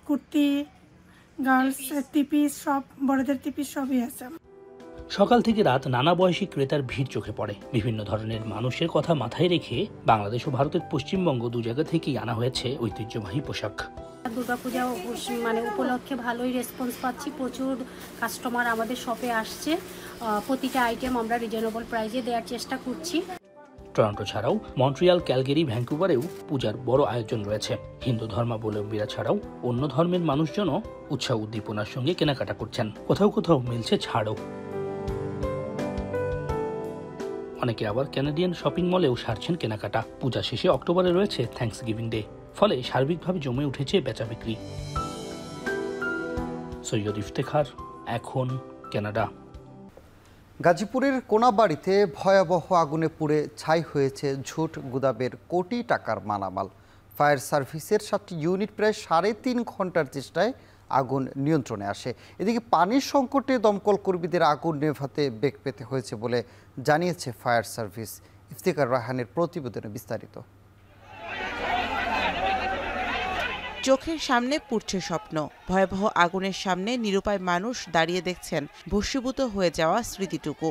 S29: কুর্তি, গার্লস টিপিস সব, বড়দের টিপিস সবই আছে।
S28: সকাল থেকে রাত নানা বয়সী ক্রেতার ভিড় চোখে পড়ে। বিভিন্ন ধরনের মানুষের কথা মাথায় রেখে বাংলাদেশ ও ভারতের পশ্চিমবঙ্গ দু জায়গা থেকেই আনা হয়েছে ঐতিহ্যবাহী পোশাক।
S3: দুর্গাপূজা মানে উপলক্ষে ভালোই রেসপন্স পাচ্ছি, প্রচুর কাস্টমার আমাদের শপে আসছে। প্রতিটা আইটেম আমরা রিজনেবল প্রাইসে দেওয়ার চেষ্টা করছি।
S28: টরন্টো ছাড়াও মন্ট্রিয়াল, ক্যালগেরি, ভ্যাঙ্কুভারেও পূজার বড় আয়োজন রয়েছে। হিন্দু ধর্মাবলম্বীরা ছাড়াও অন্য ধর্মের মানুষজনও উৎসাহ উদ্দীপনার সঙ্গে কেনাকাটা করছেন। কোথাও কোথাও মিলছে ছাড়ও। অনেকে আবার ক্যানাডিয়ান শপিং মলেও সারছেন কেনাকাটা। পূজা শেষে অক্টোবরে রয়েছে থ্যাঙ্কসগিভিং ডে, ফলে সার্বিকভাবে জমে উঠেছে বেচা বিক্রি। সৈয়দ ইফতেখার, এখন কানাডা।
S2: গাজীপুরের কোনাবাড়িতে ভয়াবহ আগুনে পুড়ে ছাই হয়েছে ঝুট গুদামের কোটি টাকার মালামাল। ফায়ার সার্ভিসের 7টি ইউনিট প্রায় 3.5 ঘন্টার চেষ্টায় আগুন নিয়ন্ত্রণে আসে। এদিকে পানির সংকটে দমকল কর্মীদের আগুন নেভাতে বেগ পেতে হয়েছে বলে জানিয়েছে ফায়ার সার্ভিস। ইফতেখার রায়হানের প্রতিবেদনে বিস্তারিত।
S4: চোখের সামনে পুড়ছে স্বপ্ন। ভয়াবহ আগুনের সামনে নিরুপায় মানুষ দাঁড়িয়ে দেখছেন ভস্মীভূত হয়ে যাওয়া স্মৃতিটুকু।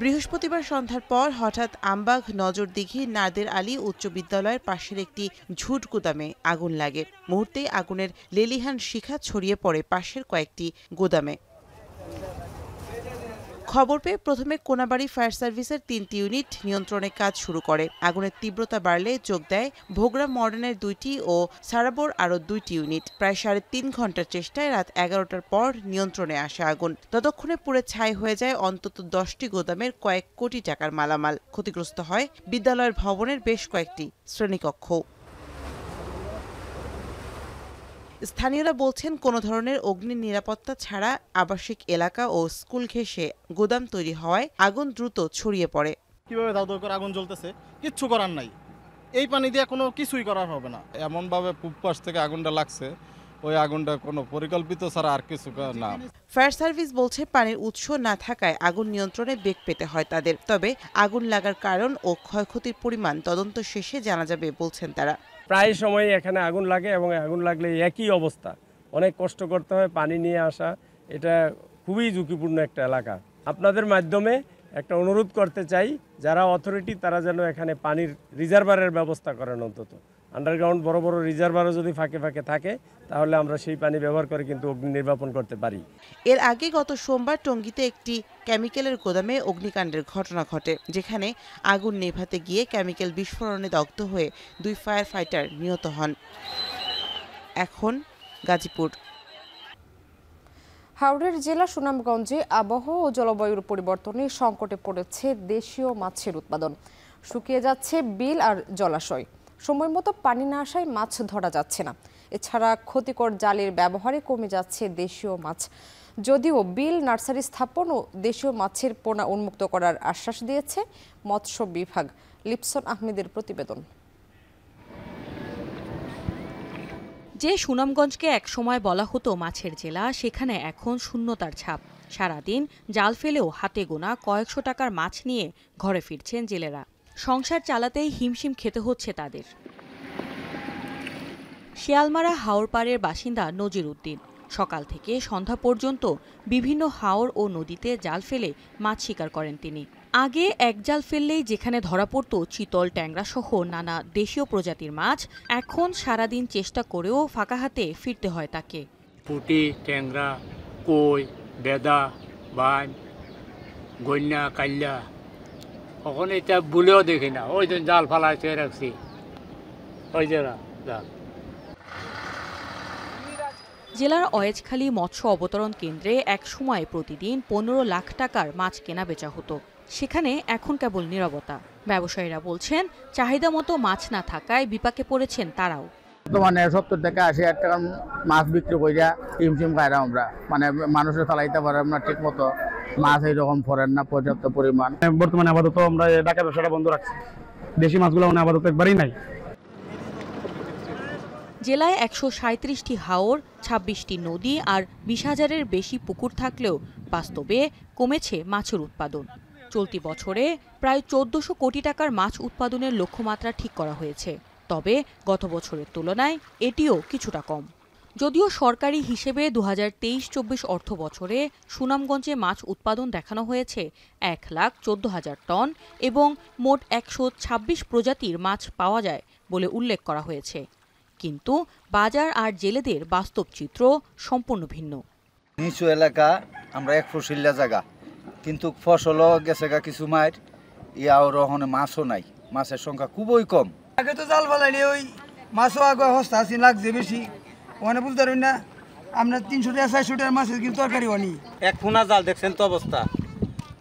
S4: বৃহস্পতিবার সন্ধ্যার পর হঠাৎ আমবাগ নজরদিঘি নাদের আলী উচ্চ বিদ্যালয়ের পাশের একটি ঝুট গুদামে আগুন লাগে। মুহূর্তেই আগুনের লেলিহান শিখা ছড়িয়ে পড়ে পাশের কয়েকটি গুদামে। খবর পেয়ে প্রথমে কোনাবাড়ি ফায়ার সার্ভিসের 3টি ইউনিট নিয়ন্ত্রণে কাজ শুরু করে। আগুনের তীব্রতা বাড়লে যোগ দেয় ভোগড়া মডার্নের 2টি ও সারাবোর আরও 2টি ইউনিট। প্রায় 3.5 ঘন্টার চেষ্টায় রাত 11টার পর নিয়ন্ত্রণে আসে আগুন। ততক্ষণে পুড়ে ছাই হয়ে যায় অন্তত 10টি গোদামের কয়েক কোটি টাকার মালামাল। ক্ষতিগ্রস্ত হয় বিদ্যালয়ের ভবনের বেশ কয়েকটি শ্রেণীকক্ষ। স্থানীয়রা বলছেন, কোনো ধরনের অগ্নি নিরাপত্তা ছাড়া আবাসিক এলাকা ও স্কুল ঘেঁষে গোদাম তৈরি হওয়ায় আগুন দ্রুত ছড়িয়ে পড়ে।
S27: কিভাবে দাও করে আগুন জ্বলতেছে, কিচ্ছু করার নাই। এই পানি দিয়ে কোনো কিছুই করার হবে না।
S18: এমনভাবে পূব-পাশ থেকে আগুনটা লাগছে, ওই আগুনটা কোনো পরিকল্পিত ছাড়া আর কিছু না।
S4: ফায়ার সার্ভিস বলছে, পানির উৎস না থাকায় আগুন নিয়ন্ত্রণে বেগ পেতে হয় তাদের। তবে আগুন লাগার কারণ ও ক্ষয়ক্ষতির পরিমাণ তদন্ত শেষে জানা যাবে বলছেন তারা।
S5: প্রায় সময় এখানে আগুন লাগে এবং আগুন লাগলে একই অবস্থা, অনেক কষ্ট করতে হয় পানি নিয়ে আসা। এটা খুবই ঝুঁকিপূর্ণ একটা এলাকা। আপনাদের মাধ্যমে একটা অনুরোধ করতে চাই, যারা অথরিটি তারা যেন এখানে পানির রিজার্ভারের ব্যবস্থা করেন। অন্তত আন্ডারগ্রাউন্ড বড় বড় রিজার্ভারও যদি ফাঁকে ফাঁকে থাকে, তাহলে আমরা সেই পানি ব্যবহার করে কিন্তু অগ্নি নির্বাপন করতে পারি।
S4: এর আগে গত সোমবার টঙ্গীতে একটি কেমিক্যালের গোদামে অগ্নিকাণ্ডের ঘটনা ঘটে, যেখানে আগুন নেভাতে গিয়ে কেমিক্যাল বিস্ফোরণে দগ্ধ হয়ে 2 ফায়ার ফাইটার নিহত হন। এখন গাজীপুর।
S1: হাওড়ের জেলা সুনামগঞ্জে আবহাওয়া ও জলবায়ুর পরিবর্তনে সংকটে পড়েছে দেশীয় মাছের উৎপাদন। শুকিয়ে যাচ্ছে বিল আর জলাশয়। সময় মতো পানি না আসায় মাছ ধরা যাচ্ছে না। এছাড়া ক্ষতিকর জালের ব্যবহারে কমে যাচ্ছে দেশীয় মাছ। যদিও বিল নার্সারি স্থাপন ও দেশীয় মাছের পোনা উন্মুক্ত করার আশ্বাস দিয়েছে মৎস্য বিভাগ। লিপসন আহমেদের প্রতিবেদন।
S6: যে সুনামগঞ্জকে একসময় বলা হতো মাছের জেলা, সেখানে এখন শূন্যতার ছাপ। সারাদিন জাল ফেলেও হাতে গোনা কয়েকশো টাকার মাছ নিয়ে ঘরে ফিরছেন জেলেরা। সংসার চালাতেই হিমশিম খেতে হচ্ছে তাদের। শিয়ালমারা হাওরপাড়ের বাসিন্দা নজির উদ্দিন। সকাল থেকে সন্ধ্যা পর্যন্ত বিভিন্ন হাওর ও নদীতে জাল ফেলে মাছ শিকার করেন তিনি। আগে এক জাল ফেললেই যেখানে ধরা পড়ত চিতল, ট্যাংরা সহ নানা দেশীয় প্রজাতির মাছ, এখন সারাদিন চেষ্টা করেও ফাঁকা হাতে ফিরতে হয় তাকে।
S7: পুঁটি, ট্যাংরা, কই, বেদা, বান, গন্যা, কাল্লা, কখন এটা বলেও দেখি না। ওই দিন জাল ফালাইতে রাখছি, ওই জাল।
S6: জেলার অয়েজখালী মৎস্য অবতরণ কেন্দ্রে এক সময় প্রতিদিন 15 লাখ টাকার মাছ কেনা বেচা হতো। সেখানে এখন কেবল নীরবতা। ব্যবসায়ীরা বলছেন, চাহিদা মতো মাছ না থাকায় বিপাকে পড়েছেন তারাও।
S8: বর্তমানে 70 থেকে 80 হাজার টাকার মাছ বিক্রি করিয়া হিমশিম খাইরা আমরা, মানে মানুষের চালাইতে পারেন না ঠিক মতো, মাছ এইরকম পড়েন না পর্যাপ্ত পরিমাণ।
S9: বর্তমানে আপাতত আমরা ঢাকা ব্যবসাটা বন্ধ রাখছি, দেশি মাছগুলো আপাতত একবারই নাই।
S6: জেলায় 137টি হাওর, 26টি নদী আর 20,000-এর বেশি পুকুর থাকলেও বাস্তবে কমেছে মাছের উৎপাদন। চলতি বছরে প্রায় 1400 কোটি টাকার মাছ উৎপাদনের লক্ষ্যমাত্রা ঠিক করা হয়েছে। তবে গত বছরের তুলনায় এটিও কিছুটা কম। যদিও সরকারি হিসেবে 2023-24 অর্থ বছরে সুনামগঞ্জে মাছ উৎপাদন দেখানো হয়েছে 1,14,000 টন এবং মোট 126 প্রজাতির মাছ পাওয়া যায় বলে উল্লেখ করা হয়েছে, কিন্তু বাজার আর জেলেদের বাস্তব চিত্র সম্পূর্ণ ভিন্ন।
S10: নিচু এলাকা আমরা এক ফসিল্লা জায়গা, কিন্তু ফসলও গেছে গা কিছু মায়ের ইয়াও রহনে মাছও নাই, মাছের সংখ্যা খুবই কম।
S11: আগে তো জাল ফেলাইলে ওই মাছও আগে হস্তা আসি লাগছে বেশি, ওখানে বুঝতে পারবেন না আপনার 300 টাকা 400 টাকার মাছের কিন্তু তরকারি হয়নি।
S27: এক ফোনা জাল দেখছেন তো অবস্থা,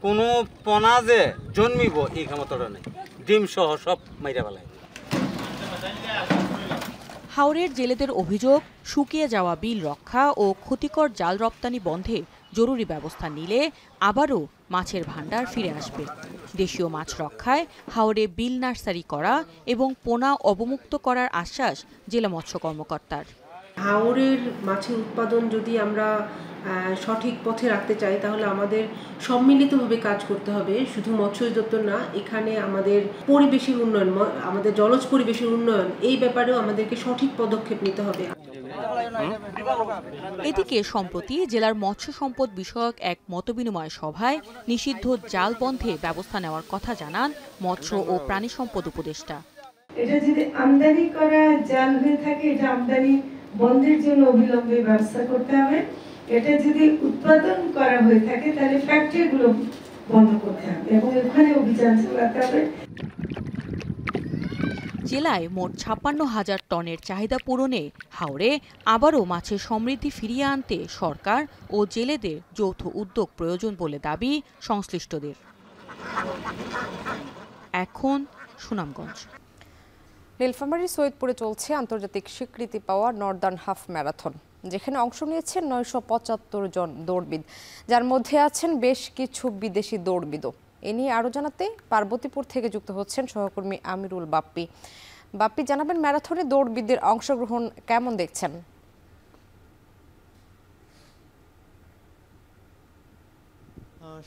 S27: কোনো পনা যে জন্মিব এই ক্ষমতাটা নেই, ডিম সহ সব মাইরা ফেলায়।
S6: হাওরের জেলেদের অভিযোগ, শুকিয়ে যাওয়া বিল রক্ষা ও ক্ষতিকর জাল রপ্তানি বন্ধে জরুরি ব্যবস্থা নিলে আবারও মাছের ভান্ডার ফিরে আসবে। দেশীয় মাছ রক্ষায় হাওরে বিল নার্সারি করা এবং পোনা অবমুক্ত করার আশ্বাস জেলা মৎস্য কর্মকর্তার।
S12: হাওরের মাছের উৎপাদন যদি আমরা সঠিক পথে রাখতে চাই তাহলে আমাদের সম্মিলিতভাবে কাজ করতে হবে, শুধু মৎস্য অধিদপ্তর না, এখানে আমাদের পরিবেশের উন্নয়ন, আমাদের জলজ পরিবেশের উন্নয়ন, এই ব্যাপারেও আমাদেরকে সঠিক পদক্ষেপ নিতে হবে।
S6: এদিকে সম্প্রতি জেলার মৎস্য সম্পদ বিষয়ক এক মতবিনিময় সভায় নিষিদ্ধ জাল বন্ধে ব্যবস্থা নেওয়ার কথা জানান মৎস্য ও প্রাণী সম্পদ উপদেষ্টা।
S13: এটা যদি আমদানি করা জাল হয়ে থাকে, এটা আমদানি বন্ধের জন্য অবিলম্বে ব্যবস্থা করতে হবে। এটা যদি উৎপাদন করা হয়ে থাকে তাহলে ফ্যাক্টরিগুলো বন্ধ করতে হবে এবং ওখানে অভিযান চালাতে হবে।
S6: জেলায় মোট 56,000 টনের চাহিদা পূরণে হাওরে আবারও মাছের সমৃদ্ধি ফিরিয়ে আনতে সরকার ও জেলেদের যৌথ উদ্যোগ প্রয়োজন বলে দাবি সংশ্লিষ্টদের। এখন সুনামগঞ্জ।
S1: নীলফামারীর সৈয়দপুরে চলছে আন্তর্জাতিক স্বীকৃতি পাওয়া নর্দার্ন হাফ ম্যারাথন, যেখানে অংশ নিয়েছেন 975 জন দৌড়বিদ, যার মধ্যে আছেন বেশ কিছু বিদেশি দৌড়বিদও। এ নিয়ে আরও জানাতে পার্বতীপুর থেকে যুক্ত হচ্ছেন সহকর্মী আমিরুল বাপ্পি। বাপ্পি, জানাবেন ম্যারাথনে দৌড়বিদদের অংশগ্রহণ কেমন দেখছেন?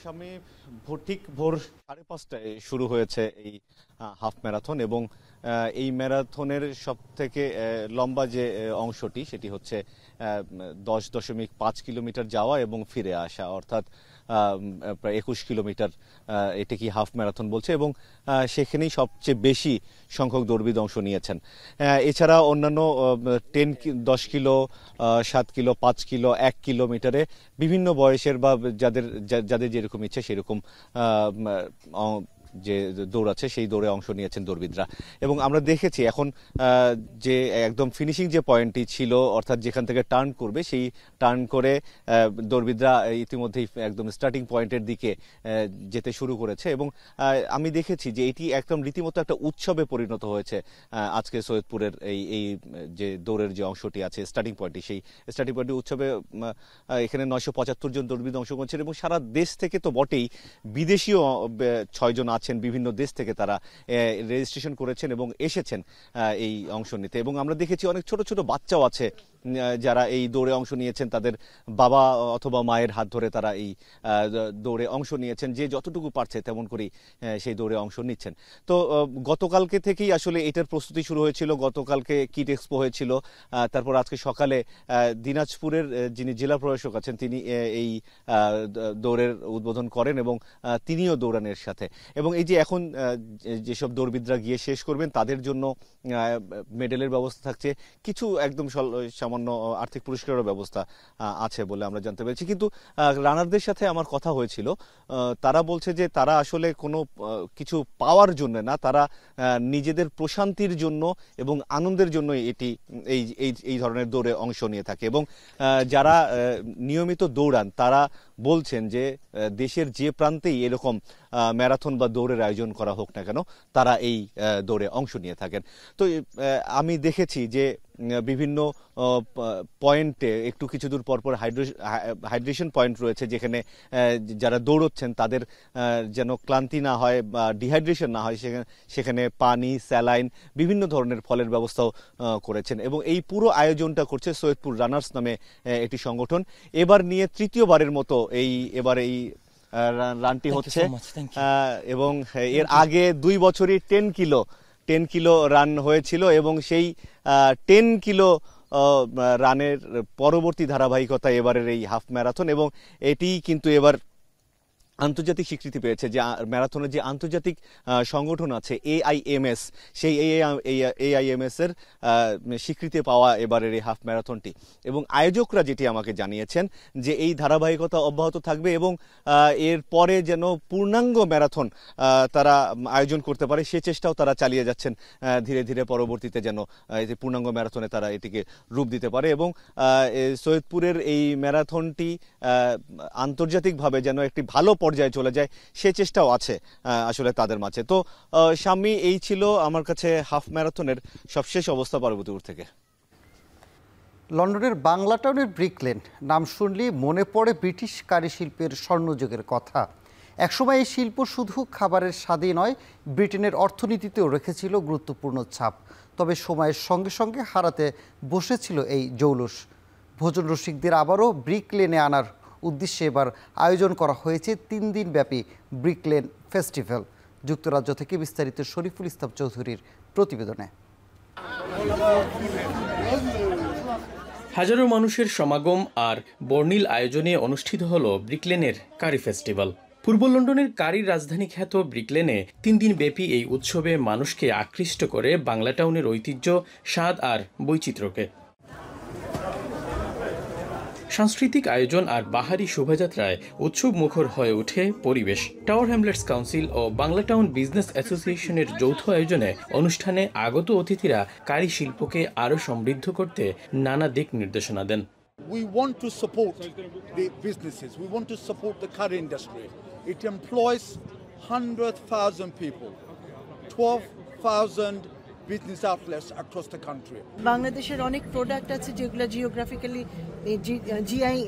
S14: স্বামী, ঠিক ভোর 5:30টায় শুরু হয়েছে এই হাফ ম্যারাথন এবং এই ম্যারাথনের সব থেকে লম্বা যে অংশটি সেটি হচ্ছে 10.5 কিলোমিটার যাওয়া এবং ফিরে আসা, অর্থাৎ প্রায় 21 কিলোমিটার এটাকে হাফ ম্যারাথন বলছে এবং সেখানেই সবচেয়ে বেশি সংখ্যক দৌড়বিদ অংশ নিয়েছেন। এছাড়া অন্যান্য 10 কিলো, 7 কিলো, 5 কিলো, 1 কিলোমিটারে বিভিন্ন বয়সের বা যাদের যেরকম ইচ্ছে সেরকম যে দৌড় আছে সেই দৌড়ে অংশ নিয়েছেন দৌড়বিদরা। এবং আমরা দেখেছি এখন যে একদম ফিনিশিং যে পয়েন্টটি ছিল, অর্থাৎ যেখান থেকে টার্ন করবে, সেই টার্ন করে দৌড়বিদরা ইতিমধ্যেই একদম স্টার্টিং পয়েন্টের দিকে যেতে শুরু করেছে এবং আমি দেখেছি যে এটি একদম রীতিমতো একটা উৎসবে পরিণত হয়েছে। আজকে সৈয়দপুরের এই যে দৌড়ের যে অংশটি আছে স্টার্টিং পয়েন্টটি, সেই স্টার্টিং পয়েন্টটি উৎসবে এখানে 975 জন দৌড়বিদ অংশ করছেন এবং সারা দেশ থেকে তো বটেই, বিদেশিও 6 জন আছেন, বিভিন্ন দেশ থেকে তারা রেজিস্ট্রেশন করেছেন এবং এসেছেন এই অংশ নিতে। এবং আমরা দেখেছি অনেক ছোট ছোট বাচ্চাও আছে যারা এই দৌড়ে অংশ নিয়েছেন, তাদের বাবা অথবা মায়ের হাত ধরে তারা এই দৌড়ে অংশ নিয়েছেন, যে যতটুকু পারছে তেমন করেই সেই দৌড়ে অংশ নিচ্ছেন। তো গতকালকে থেকেই আসলে এটার প্রস্তুতি শুরু হয়েছিল, গতকালকে কিট এক্সপো হয়েছিল, তারপর আজকে সকালে দিনাজপুরের যিনি জেলা প্রশাসক আছেন তিনি এই দৌড়ের উদ্বোধন করেন এবং তিনিও দৌড়ানোর সাথে। এবং এই যে এখন যেসব দৌড়বিদরা গিয়ে শেষ করবেন তাদের জন্য মেডেলের ব্যবস্থা থাকছে, কিছু একদম সামান্য আর্থিক পুরস্কারের ব্যবস্থা আছে বলে আমরা জানতে পেরেছি। কিন্তু রানারদের সাথে আমার কথা হয়েছিল, তারা বলছে যে তারা আসলে কোনো কিছু পাওয়ার জন্য না, তারা নিজেদের প্রশান্তির জন্য এবং আনন্দের জন্য এই ধরনের দৌড়ে অংশ নিয়ে থাকে। এবং যারা নিয়মিত দৌড়ান তারা বলছেন যে দেশের যে প্রান্তেই এরকম ম্যারাথন বা দৌড়ের আয়োজন করা হোক না কেন, তারা এই দৌড়ে অংশ নিয়ে থাকেন। তো আমি দেখেছি যে বিভিন্ন পয়েন্টে একটু কিছু দূর পরপর হাইড্রেশন পয়েন্ট রয়েছে, যেখানে যারা দৌড়চ্ছেন তাদের যেন ক্লান্তি না হয় বা ডিহাইড্রেশন না হয়, সেখানে পানি, স্যালাইন, বিভিন্ন ধরনের ফলের ব্যবস্থাও করেছেন। এবং এই পুরো আয়োজনটা করছে সৈয়দপুর রানার্স নামে একটি সংগঠন। এবার নিয়ে তৃতীয়বারের মতো এবার এই রানটি হচ্ছে এবং এর আগে 2 বছরই 10 কিলো রান হয়েছিল এবং সেই 10 কিলো রানের পরবর্তী ধারাবাহিকতা এবারের এই হাফ ম্যারাথন, এবং এটি কিন্তু এবার আন্তর্জাতিক স্বীকৃতি পেয়েছে। যে ম্যারাথনের যে আন্তর্জাতিক সংগঠন আছে AIMS, সেই AIMS এর স্বীকৃতি পাওয়া এবারের এই হাফ ম্যারাথনটি। এবং আয়োজকরা যেটি আমাকে জানিয়েছেন যে এই ধারাবাহিকতা অব্যাহত থাকবে এবং এর পরে যেন পূর্ণাঙ্গ ম্যারাথন তারা আয়োজন করতে পারে সে চেষ্টাও তারা চালিয়ে যাচ্ছেন ধীরে ধীরে, পরবর্তীতে যেন এই পূর্ণাঙ্গ ম্যারাথনে তারা এটিকে রূপ দিতে পারে। এবং সৈয়দপুরের এই ম্যারাথনটি আন্তর্জাতিকভাবে যেন একটি ভালো পর্যায়ে চলে যায় সে চেষ্টাও আছে আসলে তাদের মাঝে। তো শাম্মী, এই ছিল আমার কাছে হাফ ম্যারাথনের সবশেষ অবস্থা পার্বতীপুর থেকে।
S2: লন্ডনের বাংলা টাউনের ব্রিক লেন নাম শুনলেই মনে পড়ে ব্রিটিশ কারুশিল্পের স্বর্ণযুগের কথা। একসময় এই শিল্প শুধু খাবারের স্বাদই নয়, ব্রিটেনের অর্থনীতিতেও রেখেছিল গুরুত্বপূর্ণ ছাপ। তবে সময়ের সঙ্গে সঙ্গে হারাতে বসেছিল এই জৌলুস। ভোজন রসিকদের আবারও ব্রিক লেনে আনার উদ্দেশ্যে এবার আয়োজন করা হয়েছে 3 দিন ব্যাপী ব্রিক লেন ফেস্টিভ্যাল। যুক্তরাজ্য থেকে বিস্তারিত শরীফুল ইসলাম চৌধুরীর প্রতিবেদনে।
S15: হাজারো মানুষের সমাগম আর বর্ণিল আয়োজনে অনুষ্ঠিত হল ব্রিক লেনের কারি ফেস্টিভ্যাল। পূর্ব লন্ডনের কারির রাজধানী খ্যাত ব্রিক লেনে 3 দিন ব্যাপী এই উৎসবে মানুষকে আকৃষ্ট করে বাংলা টাউনের ঐতিহ্য, স্বাদ আর বৈচিত্র্যকে। সাংস্কৃতিক আয়োজন আর বাহারি শোভাযাত্রায় উৎসব মুখর হয়ে ওঠে পরিবেশ। টাওয়ার হ্যামলেটস কাউন্সিল ও বাংলা টাউন বিজনেস অ্যাসোসিয়েশনের যৌথ আয়োজনে অনুষ্ঠানে আগত অতিথিরা কারি শিল্পকে আরও সমৃদ্ধ করতে নানা দিক নির্দেশনা দেন।
S16: We want to support the businesses. We want to support the curry industry. It employs 100,000 people, 12,000 business outlets across the country.
S17: বাংলাদেশের অনেক প্রোডাক্ট আছে যেগুলো জিওগ্রাফিক্যালি জিআই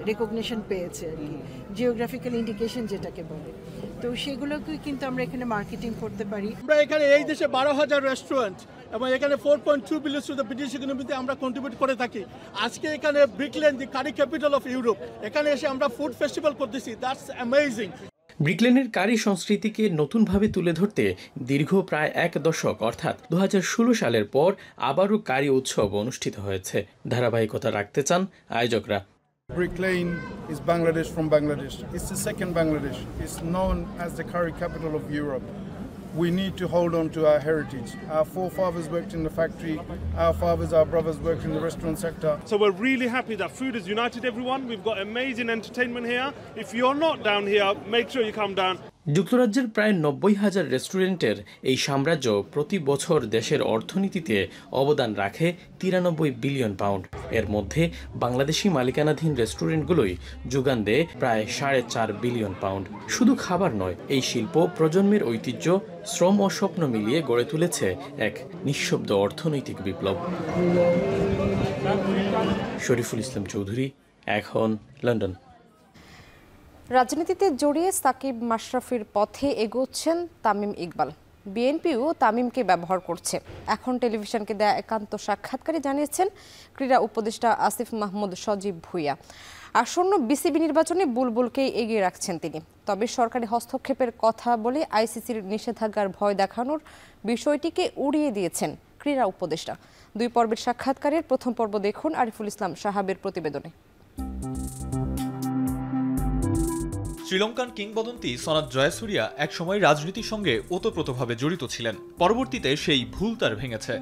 S17: রেকগনিশন পেয়েছে আর কি, জিওগ্রাফিক্যাল ইন্ডিকেশন যেটাকে বলে। তো সেগুলোকে কিন্তু আমরা এখানে মার্কেটিং করতে পারি।
S16: আমরা এখানে এই দেশে 12,000 রেস্টুরেন্ট এবং এখানে 4.2 বিলিয়ন টু দ্য ব্রিটিশ ইকোনমিতে আমরা কন্ট্রিবিউট করে থাকি। আজকে এখানে Brick Lane, the curry capital of Europe, এখানে এসে আমরা ফুড ফেস্টিভ্যাল করতেছি। That's amazing.
S15: ব্রিক লেনের কারি সংস্কৃতিকে নতুনভাবে তুলে ধরতে দীর্ঘ প্রায় 1 দশক অর্থাৎ 2016 সালের পর আবারও কারি উৎসব অনুষ্ঠিত হয়েছে। ধারাবাহিকতা রাখতে চান আয়োজকরা।
S19: Brick Lane is Bangladesh from Bangladesh. It's the second Bangladesh. It's known as the curry capital of Europe. We need to hold on to our heritage. Our forefathers worked in the factory. Our fathers, our brothers worked in the restaurant sector.
S21: So we're really happy that food has united everyone. We've got amazing entertainment here. If you're not down here, make sure you come down.
S15: যুক্তরাজ্যের প্রায় 90,000 রেস্টুরেন্টের এই সাম্রাজ্য প্রতি বছর দেশের অর্থনীতিতে অবদান রাখে 93 বিলিয়ন পাউন্ড। এর মধ্যে বাংলাদেশি মালিকানাধীন রেস্টুরেন্টগুলোই যোগান দেয় প্রায় 4.5 বিলিয়ন পাউন্ড। শুধু খাবার নয়, এই শিল্প প্রজন্মের ঐতিহ্য, শ্রম ও স্বপ্ন মিলিয়ে গড়ে তুলেছে এক নিঃশব্দ অর্থনৈতিক বিপ্লব। শরীফুল ইসলাম চৌধুরী, এখন লন্ডন।
S1: রাজনীতিতে জড়িয়ে সাকিব মাশরাফির পথে এগোচ্ছেন তামিম ইকবাল। বিএনপিও তামিমকে ব্যবহার করছে। এখন টেলিভিশনকে দেয়া একান্ত সাক্ষাৎকারে জানিয়েছেন ক্রীড়া উপদেষ্টা আসিফ মাহমুদ সজীব ভুইয়া। আসন্ন বিসিবি নির্বাচনে বুলবুলকেই এগিয়ে রাখছেন তিনি। তবে সরকারি হস্তক্ষেপের কথা বলে আইসিসির নিষেধাজ্ঞার ভয় দেখানোর বিষয়টিকে উড়িয়ে দিয়েছেন ক্রীড়া উপদেষ্টা। 2 পর্বের সাক্ষাৎকারের প্রথম পর্ব দেখুন আরিফুল ইসলাম সাহাবের প্রতিবেদনে।
S22: শ্রীলঙ্কান কিংবদন্তি সনাত জয়াসুরিয়া একসময় রাজনীতির সঙ্গে ওতপ্রোতভাবে জড়িত ছিলেন। পরবর্তীতে সেই ভুল তার ভেঙেছে।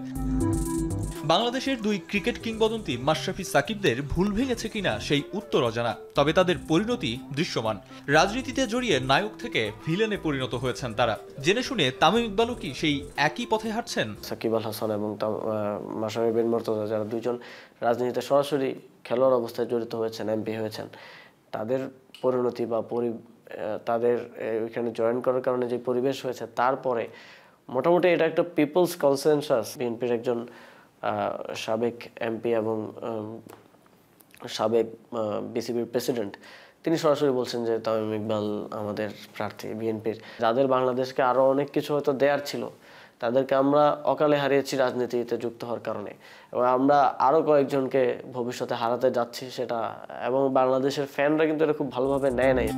S22: বাংলাদেশের 2 ক্রিকেট কিংবদন্তি মাশরাফি সাকিবদের ভুল ভেঙেছে কিনা সেই উত্তর অজানা, তবে তাদের পরিণতি দৃশ্যমান। রাজনীতিতে জড়িয়ে নায়ক থেকে ভিলেনে পরিণত হয়েছেন তারা। জেনে শুনে তামিম ইকবালও কি সেই একই পথে হাঁটছেন?
S23: সাকিব আল হাসান এবং মাশরাফি বিন মুর্তজা, যারা 2 জন রাজনীতিতে সরাসরি খেলোয়াড় অবস্থায় জড়িত হয়েছেন, এমপি হয়েছেন, তাদের পরিণতি বা তাদের ওইখানে জয়েন করার কারণে যে পরিবেশ হয়েছে, তারপরে মোটামুটি এটা একটা পিপলস কনসেনসাস। বিএনপির একজন সাবেক এমপি এবং সাবেক বিসিবির প্রেসিডেন্ট, তিনি সরাসরি বলছেন যে তামিম ইকবাল আমাদের প্রার্থী বিএনপির। যাদের বাংলাদেশকে আরও অনেক কিছু হয়তো দেয়ার ছিল, তাদেরকে আমরা অকালে হারিয়েছি রাজনীতিতে যুক্ত হওয়ার কারণে, এবং আমরা আরও কয়েকজনকে ভবিষ্যতে হারাতে যাচ্ছি সেটা, এবং বাংলাদেশের ফ্যানরা কিন্তু এটা খুব ভালোভাবে নেয় নাই।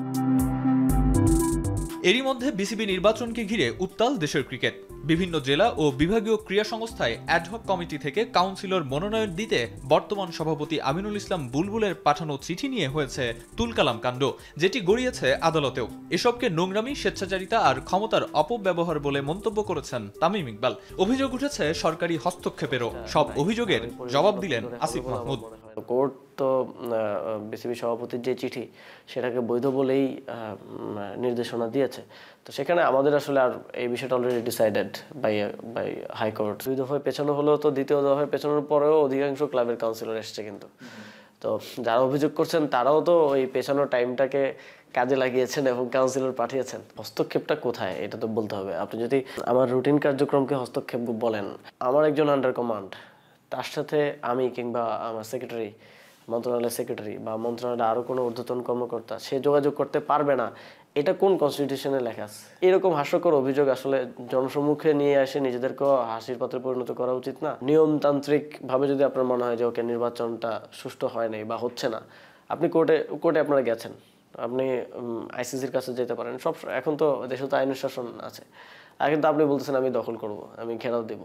S22: এরই মধ্যে বিসিবি নির্বাচনকে ঘিরে উত্তাল দেশের ক্রিকেট। বিভিন্ন জেলা ও বিভাগীয় ক্রীড়া সংস্থায় অ্যাডহক কমিটি থেকে কাউন্সিলর মনোনয়ন দিতে বর্তমান সভাপতি আমিনুল ইসলাম বুলবুলের পাঠানো চিঠি নিয়ে হয়েছে তুলকালাম কাণ্ড, যেটি গড়িয়েছে আদালতেও। এসবকে নোংরামি, স্বেচ্ছাচারিতা আর ক্ষমতার অপব্যবহার বলে মন্তব্য করেছেন তামিম ইকবাল। অভিযোগ উঠেছে সরকারি হস্তক্ষেপের। সব অভিযোগের জবাব দিলেন আসিফ মাহমুদ।
S23: কোর্ট তো বিসিবি সভাপতির যে চিঠি সেটাকে বৈধ বলেই নির্দেশনা দিয়েছে, তো সেখানে আমাদের আসলে আর এই বিষয়টা অলরেডি ডিসাইডেড বাই হাইকোর্ট। 2 দফায় পেছানো হলেও তো 2য় দফায় পেছানোর পরেও অধিকাংশ ক্লাবের কাউন্সিলর এসছে, কিন্তু তো যারা অভিযোগ করছেন তারাও তো ওই পেছানোর টাইমটাকে কাজে লাগিয়েছেন এবং কাউন্সিলর পাঠিয়েছেন। হস্তক্ষেপটা কোথায় এটা তো বলতে হবে। আপনি যদি আমার রুটিন কার্যক্রমকে হস্তক্ষেপ বলেন, আমার একজন আন্ডার কমান্ড, তার সাথে আমি কিংবা আমার সেক্রেটারি, মন্ত্রণালয়ের সেক্রেটারি বা মন্ত্রণালয়ের আরও কোনো ঊর্ধ্বতন কর্মকর্তা সে যোগাযোগ করতে পারবে না, এটা কোন কনস্টিটিউশনে লেখা আছে? এরকম হাস্যকর অভিযোগ আসলে জনসম্মুখে নিয়ে এসে নিজেদেরকেও হাসির পাত্রে পরিণত করা উচিত না। নিয়মতান্ত্রিক ভাবে যদি আপনার মনে হয় যে ওকে নির্বাচনটা সুষ্ঠু হয় নাই বা হচ্ছে না, আপনি কোর্টে আপনারা গেছেন, আপনি আইসিসির কাছে যেতে পারেন। সব এখন তো দেশে তো আইনের শাসন আছে, কিন্তু আপনি বলতেছেন আমি দখল করব, আমি ঘেরাও দেব।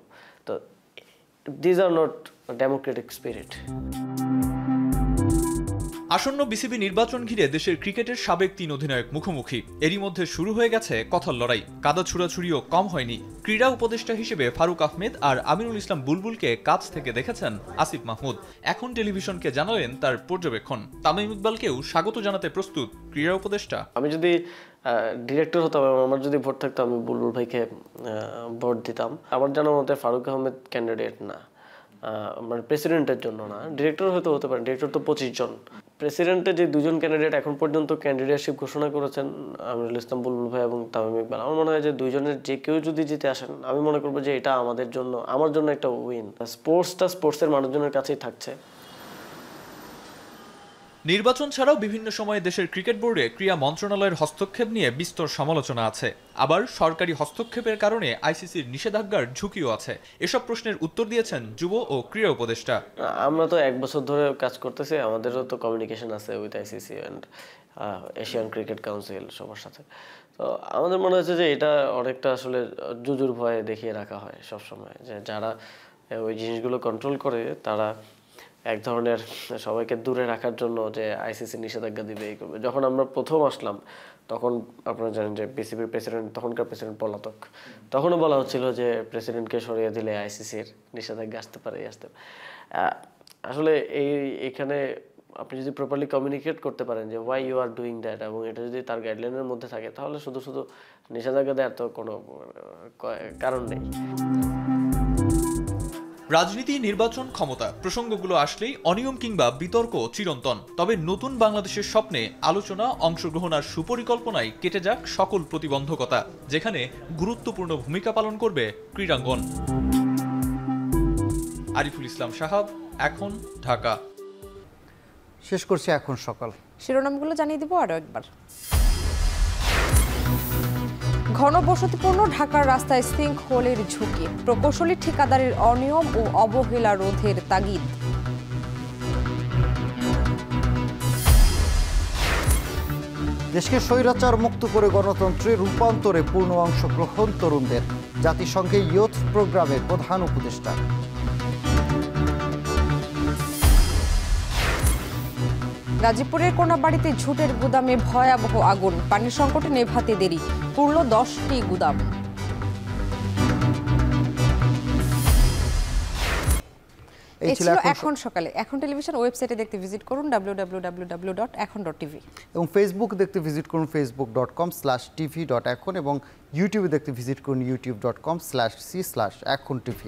S23: তো this are not Democratic spirit.
S22: আসন্ন বিসিবি নির্বাচন ঘিরে দেশের ক্রিকেটের সাবেক 3 অধিনায়ক মুখোমুখি। এরই মধ্যে শুরু হয়ে গেছে কথার লড়াই। কাদা ছুড়াছুড়িও কম হয়নি। ক্রীড়া উপদেষ্টা হিসেবে ফারুক আহমেদ আর আমিনুল ইসলাম বুলবুলকে কাছ থেকে দেখেছেন আসিফ মাহমুদ। এখন টেলিভিশনকে জানালেন তার পর্যবেক্ষণ। তামিম ইকবালকেও স্বাগত জানাতে প্রস্তুত ক্রীড়া উপদেষ্টা।
S23: আমি যদি ডিরেক্টর হতাম, আমার যদি ভোট থাকতো, আমি বুলবুল ভাইকে ভোট দিতাম। আমার জানার মতে ফারুক আহমেদ ক্যান্ডিডেট না, মানে প্রেসিডেন্টের জন্য না, ডিরেক্টর হয়তো হতে পারে। ডিরেক্টর তো 25 জন। প্রেসিডেন্টের যে 2 জন ক্যান্ডিডেট এখন পর্যন্ত ক্যান্ডিডেটশিপ ঘোষণা করেছেন, আমিনুল ইসলাম বুলবুল ভাই এবং তামিম ইকবাল, আমার মনে হয় যে 2 জনের যে কেউ যদি জিতে আসেন, আমি মনে করবো যে এটা আমার জন্য একটা উইন। স্পোর্টসের মানুষজনের কাছেই থাকছে।
S22: নির্বাচন ছাড়াও বিভিন্ন সময়ে দেশের ক্রিকেট বোর্ডে ক্রীড়া মন্ত্রণালয়ের হস্তক্ষেপ নিয়ে বিস্তর সমালোচনা আছে। আবার সরকারি হস্তক্ষেপের কারণে আইসিসির নিষেধাজ্ঞার ঝুঁকিও আছে। এসব প্রশ্নের উত্তর দিয়েছেন যুব ও ক্রীড়া উপদেষ্টা।
S23: আমরা তো 1 বছর ধরে কাজ করতেছি, আমাদেরও তো কমিউনিকেশন আছে with ICC and Asian cricket council সবার সাথে। তো আমাদের মনে হচ্ছে যে এটা অনেকটা আসলে জুজুর ভয়ে দেখিয়ে রাখা হয় সবসময়, যে যারা ওই জিনিসগুলো কন্ট্রোল করে তারা এক ধরনের সবাইকে দূরে রাখার জন্য যে আইসিসি নিষেধাজ্ঞা দিবে এই করবে। যখন আমরা প্রথম আসলাম তখন আপনারা জানেন যে বিসিবির প্রেসিডেন্ট, তখনকার প্রেসিডেন্ট পলাতক, তখনও বলা হচ্ছিল যে প্রেসিডেন্টকে সরিয়ে দিলে আইসিসির নিষেধাজ্ঞা আসতে পারে। আসলে এইখানে আপনি যদি প্রপারলি কমিউনিকেট করতে পারেন যে why you are doing that, এবং এটা যদি তার গাইডলাইনের মধ্যে থাকে, তাহলে শুধু নিষেধাজ্ঞা দেওয়ার তো কোনো কারণ নেই।
S22: রাজনীতি, নির্বাচন, ক্ষমতা প্রসঙ্গগুলো আসলেই অনিয়ম কিংবা বিতর্ক চিরন্তন। তবে নতুন বাংলাদেশের স্বপ্নে আলোচনা, অংশগ্রহণ আর সুপরিকল্পনায় কেটে যাক সকল প্রতিবন্ধকতা, যেখানে গুরুত্বপূর্ণ ভূমিকা পালন করবে ক্রীড়াঙ্গন। আরিফুল ইসলাম সাহাব, এখন, ঢাকা।
S2: শেষ করছি এখন সকাল।
S1: শিরোনামগুলো জানিয়ে দেব আরো একবার। ঘনবসতিপূর্ণ ঢাকার রাস্তায় সিঙ্কহোলের ঝুঁকি, প্রকৌশলী ঠিকাদারের অনিয়ম ও অবহেলা রোধের তাগিদ।
S2: দেশকে স্বৈরাচার মুক্ত করে গণতন্ত্রে রূপান্তরে পূর্ণ অংশগ্রহণ তরুণদের, জাতিসংঘে ইয়ুথ প্রোগ্রামের প্রধান উপদেষ্টা।
S1: গাজীপুরের কোনাবাড়িতে ঝুটের গুদামে ভয়াবহ আগুন, পানির সংকটে নেভাতে দেরি, পুরল 10টি গুদাম। এই ছিল এখন সকালে। এখন টেলিভিশন ওয়েবসাইটে দেখতে ভিজিট করুন www.ekhon.tv
S2: এবং ফেসবুক দেখতে ভিজিট করুন facebook.com/tv.ekhon এবং ইউটিউবে দেখতে ভিজিট করুন youtube.com/c/ekhon tv।